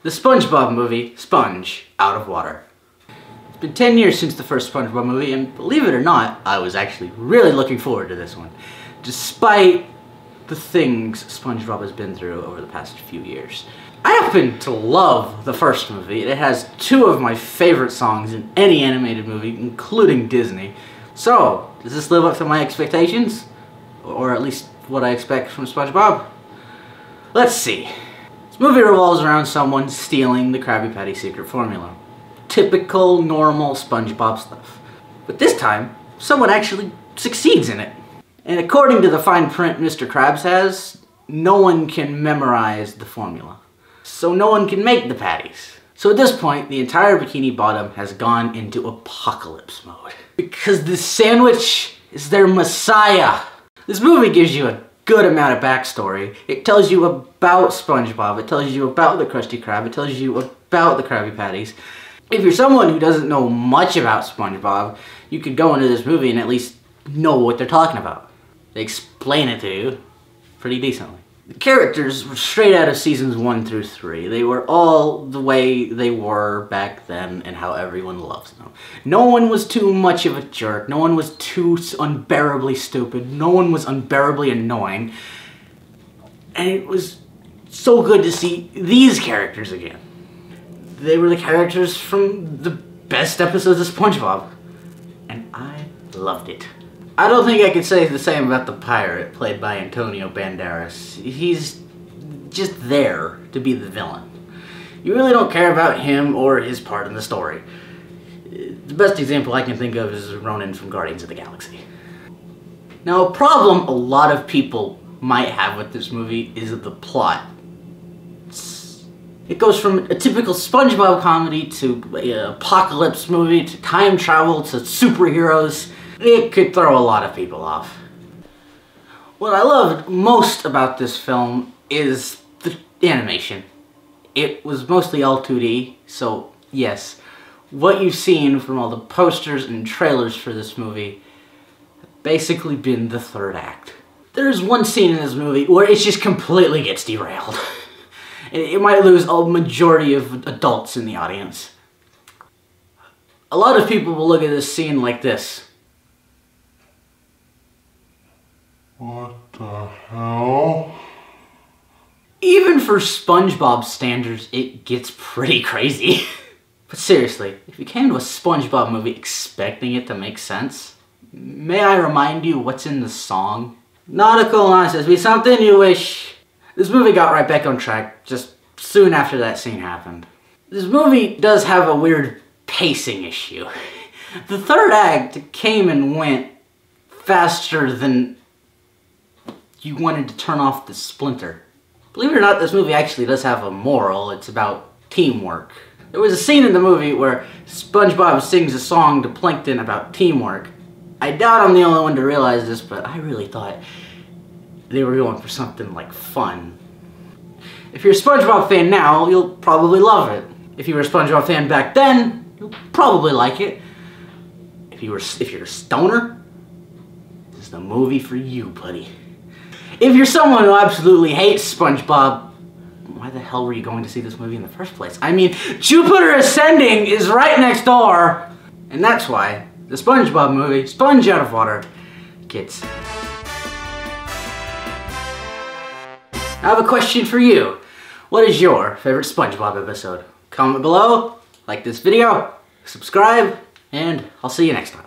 The SpongeBob movie, Sponge Out of Water. It's been 10 years since the first SpongeBob movie, and believe it or not, I was actually really looking forward to this one, despite the things SpongeBob has been through over the past few years. I happen to love the first movie. It has two of my favorite songs in any animated movie, including Disney. So, does this live up to my expectations? Or at least what I expect from SpongeBob? Let's see. This movie revolves around someone stealing the Krabby Patty secret formula. Typical, normal SpongeBob stuff. But this time, someone actually succeeds in it. And according to the fine print Mr. Krabs has, no one can memorize the formula. So no one can make the patties. So at this point, the entire Bikini Bottom has gone into apocalypse mode. Because this sandwich is their messiah. This movie gives you a good amount of backstory. It tells you about SpongeBob, it tells you about the Krusty Krab, it tells you about the Krabby Patties. If you're someone who doesn't know much about SpongeBob, you could go into this movie and at least know what they're talking about. They explain it to you pretty decently. The characters were straight out of seasons 1 through 3. They were all the way they were back then and how everyone loves them. No one was too much of a jerk. No one was too unbearably stupid. No one was unbearably annoying. And it was so good to see these characters again. They were the characters from the best episodes of SpongeBob. And I loved it. I don't think I could say the same about the pirate, played by Antonio Banderas. He's just there to be the villain. You really don't care about him or his part in the story. The best example I can think of is Ronan from Guardians of the Galaxy. Now, a problem a lot of people might have with this movie is the plot. It goes from a typical SpongeBob comedy to an apocalypse movie to time travel to superheroes. It could throw a lot of people off. What I loved most about this film is the animation. It was mostly all 2D, so yes, what you've seen from all the posters and trailers for this movie have basically been the third act. There's one scene in this movie where it just completely gets derailed. It might lose a majority of adults in the audience. A lot of people will look at this scene like this. What the hell? Even for SpongeBob standards, it gets pretty crazy. But seriously, if you came to a SpongeBob movie expecting it to make sense, may I remind you what's in the song? Nautical nonsense, be something you wish. This movie got right back on track just soon after that scene happened. This movie does have a weird pacing issue. The third act came and went faster than you wanted to turn off the splinter. Believe it or not, this movie actually does have a moral. It's about teamwork. There was a scene in the movie where SpongeBob sings a song to Plankton about teamwork. I doubt I'm the only one to realize this, but I really thought they were going for something like fun. If you're a SpongeBob fan now, you'll probably love it. If you were a SpongeBob fan back then, you'll probably like it. If you're a stoner, this is the movie for you, buddy. If you're someone who absolutely hates SpongeBob, why the hell were you going to see this movie in the first place? I mean, Jupiter Ascending is right next door, and that's why the SpongeBob movie, Sponge Out of Water, gets. I have a question for you. What is your favorite SpongeBob episode? Comment below, like this video, subscribe, and I'll see you next time.